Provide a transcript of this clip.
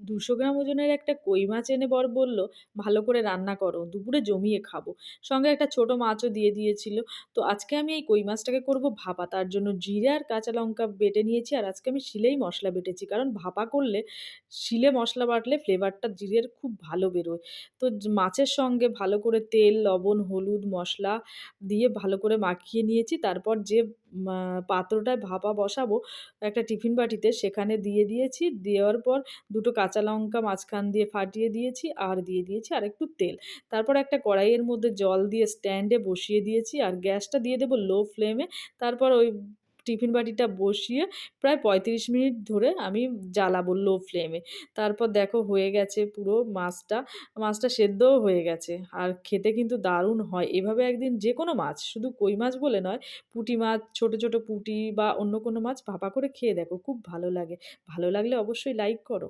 ২০০ গ্রাম ওজনের একটা কই মাছ এনে বর বলল, "ভালো করে রান্না করো, দুপুরে জমিয়ে খাবো।" সঙ্গে একটা ছোট মাছও দিয়ে দিয়েছিল। তো আজকে আমি এই কই মাছটাকে করব ভাপা। তার জন্য জিরে আর কাঁচা লঙ্কা বেটে নিয়েছি আর আজকে আমি শিলেই মসলা বেটেছি। কারণ ভাপা করলে শিলে মসলা বাটলে ফ্লেভারটা জিরের খুব ভালো বেরোয়। তো মাছের সঙ্গে ভালো করে তেল, লবণ, হলুদ, মসলা দিয়ে ভালো করে মাখিয়ে নিয়েছি। তারপর যে মা পাত্রটায় ভাপা বসাবো একটা টিফিন বাটিতে সেখানে দিয়ে দিয়েছি। দেওয়ার পর ২ টো কাঁচা লঙ্কা মাঝখান দিয়ে ফাটিয়ে দিয়েছি আর দিয়ে দিয়েছি আরেকটু তেল। তারপর একটা কড়াইয়ের মধ্যে জল দিয়ে স্ট্যান্ডে বসিয়ে দিয়েছি আর গ্যাসটা দিয়ে দেব লো ফ্লেমে। তারপর ওই টিফিন বাটিটা বসিয়ে প্রায় ৩৫ মিনিট ধরে আমি জ্বালাবো লো ফ্লেমে। তারপর দেখো হয়ে গেছে পুরো মাছটা। মাছটা সেদ্ধও হয়ে গেছে। আর খেতে কিন্তু দারুণ হয়। এভাবে একদিন যেকোনো মাছ, শুধু কই মাছ বলে নয়, পুঁটি মাছ, ছোট, ছোট পুঁটি বা অন্য কোনো মাছ ভাপা করে খেয়ে দেখো। খুব ভালো লাগে। ভালো লাগলে অবশ্যই লাইক করো।